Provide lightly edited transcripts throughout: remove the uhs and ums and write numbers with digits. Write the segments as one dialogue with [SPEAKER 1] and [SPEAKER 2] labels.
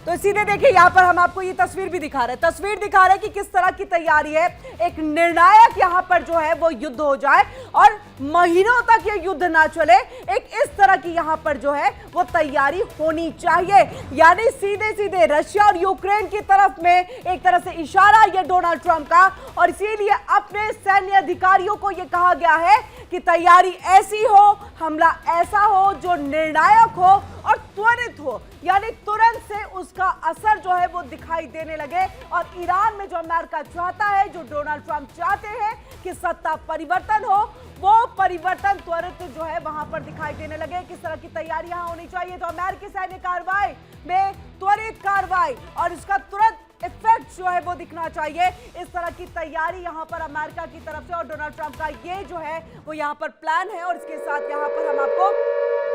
[SPEAKER 1] तो सीधे देखिए यहाँ पर हम आपको ये तस्वीर भी दिखा रहे हैं, तस्वीर दिखा रहे हैं कि किस तरह की तैयारी है। एक निर्णायक यहाँ पर जो है वो युद्ध हो जाए और महीनों तक ये युद्ध ना चले, एक इस तरह की यहाँ पर जो है वो तैयारी होनी चाहिए। यानी सीधे सीधे रशिया और यूक्रेन की तरफ में एक तरह से इशारा ये डोनाल्ड ट्रंप का, और इसीलिए अपने सैन्य अधिकारियों को ये कहा गया है कि तैयारी ऐसी हो, हमला ऐसा हो जो निर्णायक हो और त्वरित हो, यानी तुरंत से उसका असर जो है वो दिखाई देने लगे। और ईरान में जो अमेरिका चाहता है, जो डोनाल्ड ट्रंप चाहते हैं कि सत्ता परिवर्तन हो, वो परिवर्तन त्वरित जो है वहां पर दिखाई देने लगे। किस तरह की तैयारी यहां होनी चाहिए, तो अमेरिकी सैन्य कार्रवाई में त्वरित कार्रवाई और इसका तुरंत इफेक्ट जो है वो दिखना चाहिए। इस तरह की तैयारी यहां पर अमेरिका की तरफ से और डोनाल्ड ट्रंप का ये जो है वो यहां पर प्लान है। और इसके साथ यहां पर हम आपको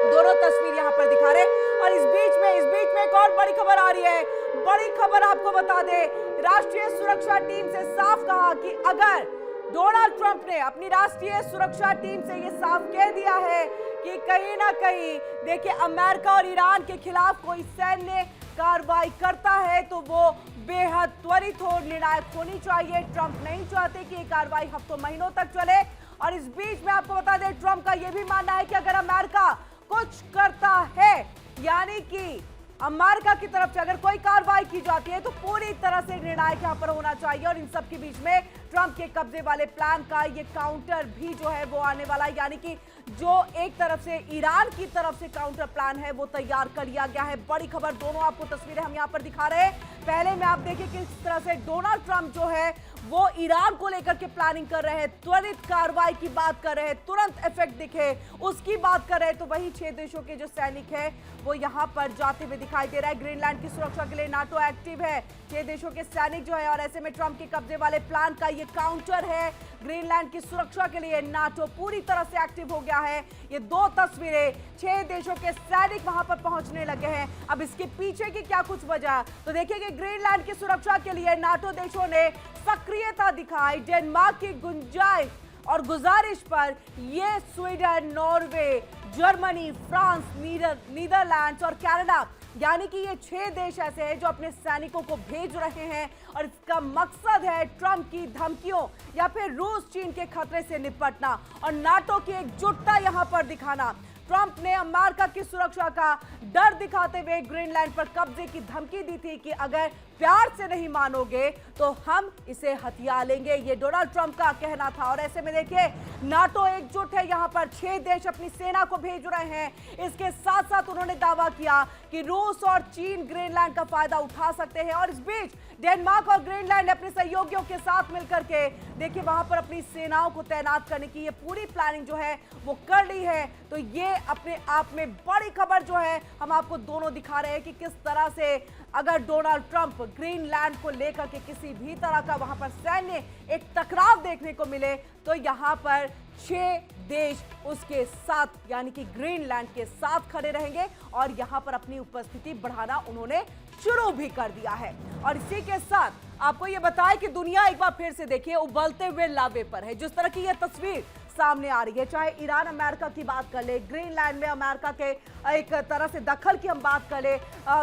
[SPEAKER 1] दोनों तस्वीर यहां पर दिखा रहे हैं। और इस बीच में एक और बड़ी खबर आ रही है। बड़ी खबर आपको बता दें, राष्ट्रीय सुरक्षा टीम से साफ कहा कि अगर डोनाल्ड ट्रंप ने अपनी राष्ट्रीय सुरक्षा टीम से ये साफ कह दिया है कि कहीं ना कहीं देखिए अमेरिका और ईरान के खिलाफ कोई सैन्य कार्रवाई करता है तो वो बेहद त्वरित हो, निर्णायक होनी चाहिए। ट्रंप नहीं चाहते कि ये कार्रवाई हफ्तों महीनों तक चले। और इस बीच में आपको बता दें, ट्रंप का यह भी मानना है कि अगर अमेरिका कुछ करता है, यानी कि अमेरिका की तरफ से अगर कोई कार्रवाई की जाती है तो पूरी तरह से निर्णायक यहां पर होना चाहिए। और इन सब के बीच में ट्रंप के कब्जे वाले प्लान का ये काउंटर भी जो है वो आने वाला है, यानी कि जो एक तरफ से ईरान की तरफ से काउंटर प्लान है वो तैयार कर लिया गया है। बड़ी खबर, दोनों आपको तस्वीरें हम यहां पर दिखा रहे हैं। पहले में आप देखिए किस तरह से डोनाल्ड ट्रंप जो है वो ईरान को लेकर के प्लानिंग कर रहे हैं, त्वरित कार्रवाई की बात कर रहे हैं, तुरंत इफेक्ट दिखे उसकी बात कर रहे हैं। तो वही 6 देशों के जो सैनिक है वो यहां पर जाते हुए दिखाई दे रहा है। ग्रीनलैंड की सुरक्षा के लिए नाटो एक्टिव है, 6 देशों के सैनिक जो है। और ऐसे में ट्रंप के कब्जे वाले प्लान का ये काउंटर है। ग्रीनलैंड की सुरक्षा के लिए नाटो पूरी तरह से एक्टिव हो गया है। ये 2 तस्वीरें, 6 देशों के सैनिक वहां पर पहुंचने लगे हैं। अब इसके पीछे की क्या कुछ वजह, तो देखिए कि ग्रीनलैंड की सुरक्षा के लिए नाटो देशों ने सक्रियता दिखाई। डेनमार्क की गुंजाइश और गुजारिश पर ये Sweden, Norway, Germany, France, Netherlands और कनाडा, यानी कि ये 6 देश ऐसे हैं जो अपने सैनिकों को भेज रहे हैं। और इसका मकसद है ट्रंप की धमकियों या फिर रूस चीन के खतरे से निपटना और नाटो की एकजुटता यहां पर दिखाना। ट्रंप ने अमेरिका की सुरक्षा का डर दिखाते हुए ग्रीनलैंड पर कब्जे की धमकी दी थी कि अगर प्यार से नहीं मानोगे तो हम इसे हथिया लेंगे, ये डोनाल्ड ट्रंप का कहना था। और ऐसे में देखिए नाटो एकजुट है, यहां पर 6 देश अपनी सेना को भेज रहे हैं। इसके साथ साथ उन्होंने दावा किया कि रूस और चीन ग्रीनलैंड का फायदा उठा सकते हैं। और इस बीच डेनमार्क और ग्रीनलैंड अपने सहयोगियों के साथ मिलकर के देखिए वहां पर अपनी सेनाओं को तैनात करने की ये पूरी प्लानिंग जो है वो कर ली है। तो ये अपने आप में बड़ी खबर जो है हम आपको दोनों दिखा रहे हैं कि किस तरह से अगर डोनाल्ड ट्रंप ग्रीनलैंड को लेकर के किसी भी तरह का वहां पर सैन्य एक टकराव देखने को मिले तो यहां पर 6 देश उसके साथ, यानी कि ग्रीनलैंड के साथ खड़े रहेंगे और यहां पर अपनी उपस्थिति बढ़ाना उन्होंने शुरू भी कर दिया है। और इसी के साथ आपको यह बताएं कि दुनिया एक बार फिर से देखिए उबलते हुए लावे पर है। जिस तरह की यह तस्वीर सामने आ रही है, चाहे ईरान अमेरिका की बात कर ले, ग्रीनलैंड में अमेरिका के एक तरह से दखल की हम बात कर ले,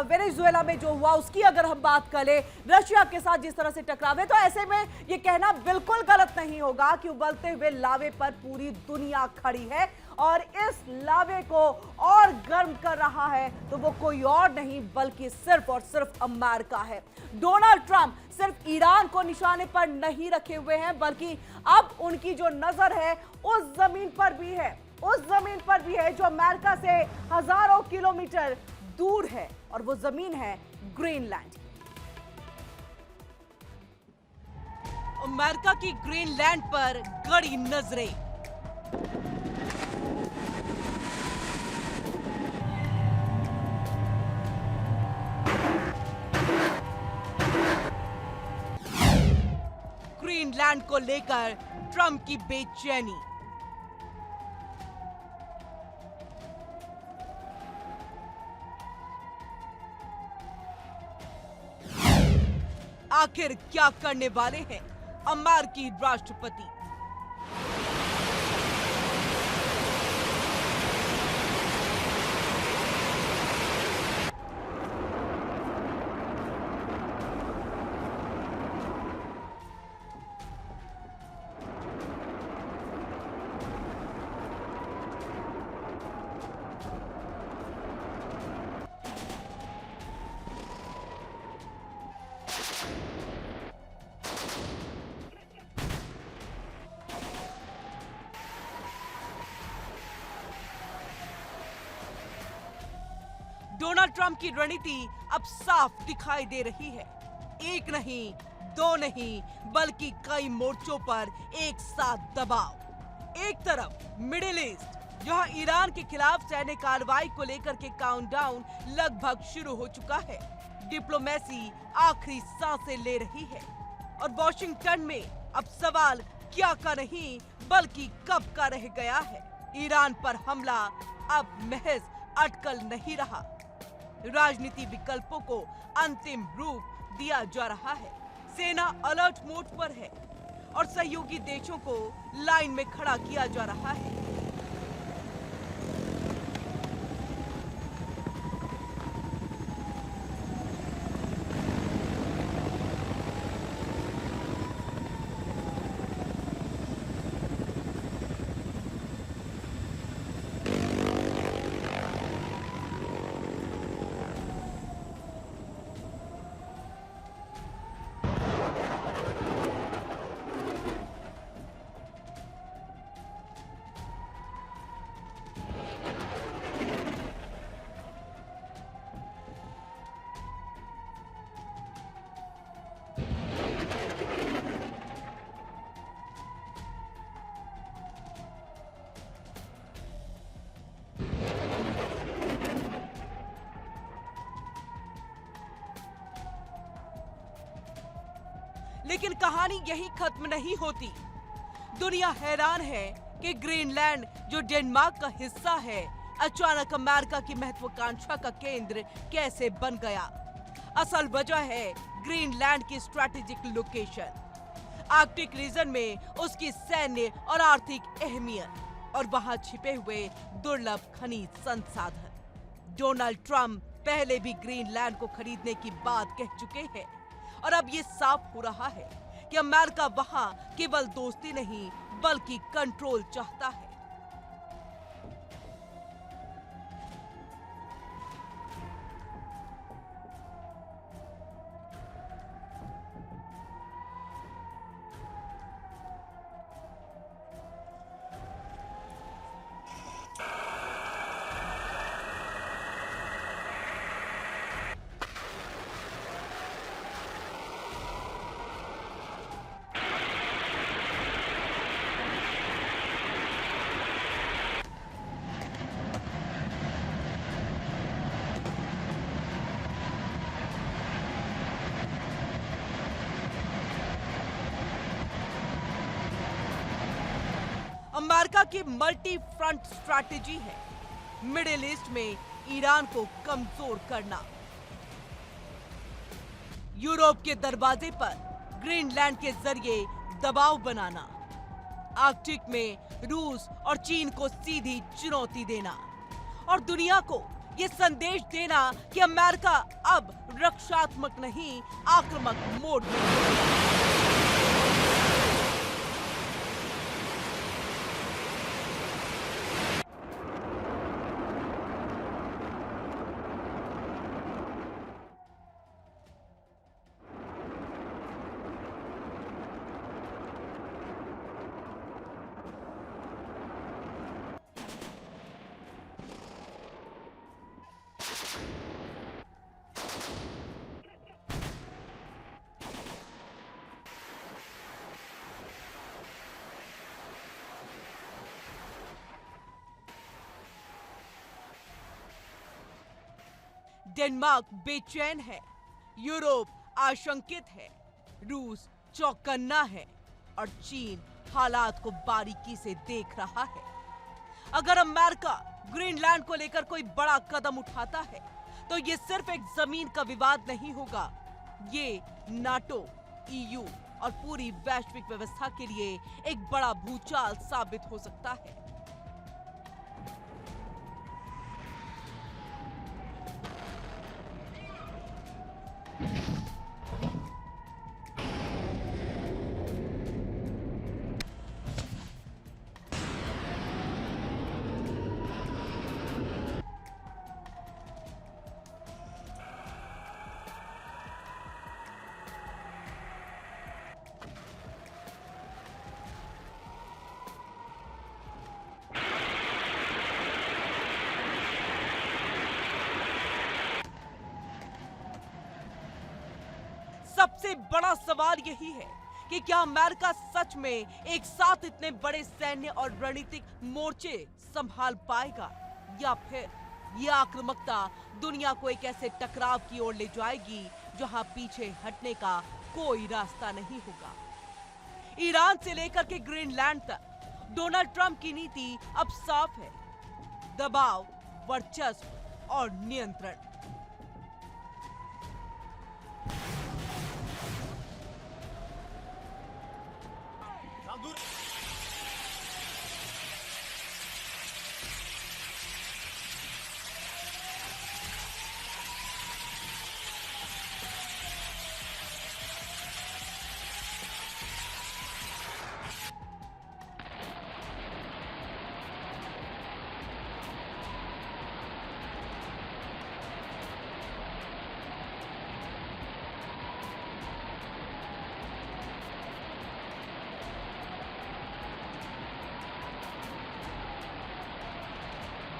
[SPEAKER 1] वेनेजुएला में जो हुआ उसकी अगर हम बात कर ले, रशिया के साथ जिस तरह से टकराव है, तो ऐसे में ये कहना बिल्कुल गलत नहीं होगा कि उबलते हुए लावे पर पूरी दुनिया खड़ी है। और इस लावे को और गर्म कर रहा है तो वो कोई और नहीं बल्कि सिर्फ और सिर्फ अमेरिका है। डोनाल्ड ट्रंप सिर्फ ईरान को निशाने पर नहीं रखे हुए हैं, बल्कि अब उनकी जो नजर है उस जमीन पर भी है, उस जमीन पर भी है जो अमेरिका से हजारों किलोमीटर दूर है, और वो जमीन है ग्रीनलैंड। अमेरिका की ग्रीनलैंड पर कड़ी नजरें। ग्रीनलैंड को लेकर ट्रंप की बेचैनी। आखिर क्या करने वाले हैं अमेरिकी राष्ट्रपति? डोनाल्ड ट्रंप की रणनीति अब साफ दिखाई दे रही है। एक नहीं, दो नहीं, बल्कि कई मोर्चों पर एक साथ दबाव। एक तरफ मिडिल ईस्ट, जहां ईरान के खिलाफ सैन्य कार्रवाई को लेकर के काउंटडाउन लगभग शुरू हो चुका है। डिप्लोमेसी आखिरी सांसें ले रही है और वॉशिंगटन में अब सवाल क्या का नहीं बल्कि कब का रह गया है। ईरान पर हमला अब महज अटकल नहीं रहा, राजनीति विकल्पों को अंतिम रूप दिया जा रहा है। सेना अलर्ट मोड पर है और सहयोगी देशों को लाइन में खड़ा किया जा रहा है। लेकिन कहानी यही खत्म नहीं होती। दुनिया हैरान है कि ग्रीनलैंड, जो डेनमार्क का हिस्सा है, अचानक अमेरिका की महत्वाकांक्षा का केंद्र कैसे बन गया। असल वजह है ग्रीनलैंड की स्ट्रैटेजिक लोकेशन, आर्कटिक रीजन में उसकी सैन्य और आर्थिक अहमियत और वहां छिपे हुए दुर्लभ खनिज संसाधन। डोनाल्ड ट्रंप पहले भी ग्रीनलैंड को खरीदने की बात कह चुके हैं और अब ये साफ हो रहा है कि अमेरिका वहां केवल दोस्ती नहीं बल्कि कंट्रोल चाहता है। अमेरिका की मल्टी फ्रंट स्ट्रैटेजी है मिडिल ईस्ट में ईरान को कमजोर करना, यूरोप के दरवाजे पर ग्रीनलैंड के जरिए दबाव बनाना, आर्कटिक में रूस और चीन को सीधी चुनौती देना और दुनिया को ये संदेश देना कि अमेरिका अब रक्षात्मक नहीं आक्रामक मोड में है। डेनमार्क बेचैन है, यूरोप आशंकित है, रूस चौकन्ना है और चीन हालात को बारीकी से देख रहा है। अगर अमेरिका ग्रीनलैंड को लेकर कोई बड़ा कदम उठाता है तो ये सिर्फ एक जमीन का विवाद नहीं होगा, ये नाटो, ईयू और पूरी वैश्विक व्यवस्था के लिए एक बड़ा भूचाल साबित हो सकता है। सबसे बड़ा सवाल यही है कि क्या अमेरिका सच में एक साथ इतने बड़े सैन्य और रणनीतिक मोर्चे संभाल पाएगा, या फिर यह आक्रामकता दुनिया को एक ऐसे टकराव की ओर ले जाएगी जहां पीछे हटने का कोई रास्ता नहीं होगा। ईरान से लेकर के ग्रीनलैंड तक डोनाल्ड ट्रंप की नीति अब साफ है: दबाव, वर्चस्व और नियंत्रण।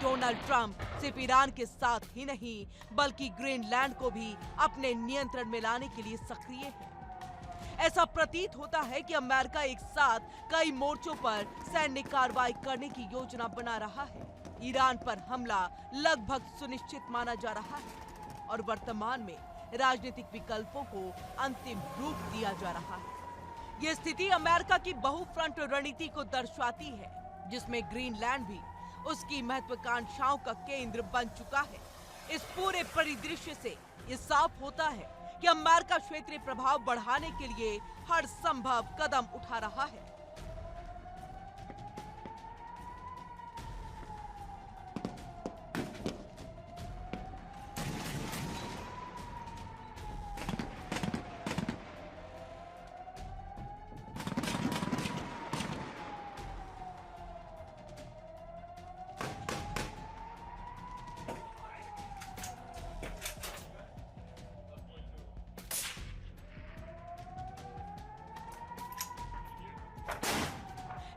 [SPEAKER 1] डोनाल्ड ट्रंप सिर्फ ईरान के साथ ही नहीं बल्कि ग्रीनलैंड को भी अपने नियंत्रण में लाने के लिए सक्रिय है। ऐसा प्रतीत होता है कि अमेरिका एक साथ कई मोर्चों पर सैन्य कार्रवाई करने की योजना बना रहा है। ईरान पर हमला लगभग सुनिश्चित माना जा रहा है और वर्तमान में राजनीतिक विकल्पों को अंतिम रूप दिया जा रहा है। ये स्थिति अमेरिका की बहुफ्रंट रणनीति को दर्शाती है, जिसमें ग्रीनलैंड भी उसकी महत्वाकांक्षाओं का केंद्र बन चुका है। इस पूरे परिदृश्य से ये साफ होता है कि अमेरिका क्षेत्रीय प्रभाव बढ़ाने के लिए हर संभव कदम उठा रहा है।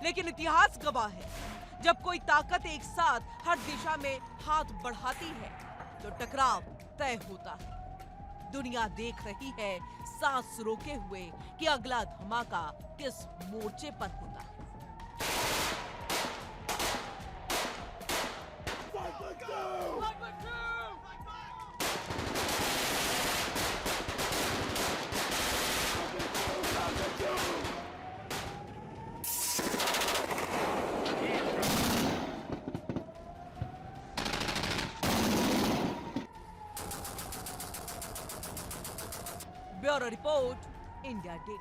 [SPEAKER 1] लेकिन इतिहास गवाह है, जब कोई ताकत एक साथ हर दिशा में हाथ बढ़ाती है तो टकराव तय होता है। दुनिया देख रही है सांस रोके हुए कि अगला धमाका किस मोर्चे पर होता है। Bureau report, India daily.